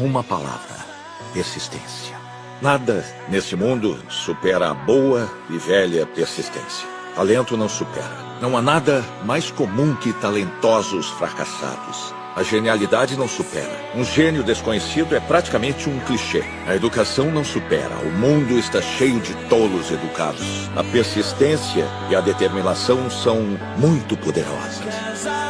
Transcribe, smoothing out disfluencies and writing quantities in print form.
uma palavra: persistência. Nada neste mundo supera a boa e velha persistência. Talento não supera. Não há nada mais comum que talentosos fracassados. A genialidade não supera. Um gênio desconhecido é praticamente um clichê. A educação não supera. O mundo está cheio de tolos educados. A persistência e a determinação são muito poderosas.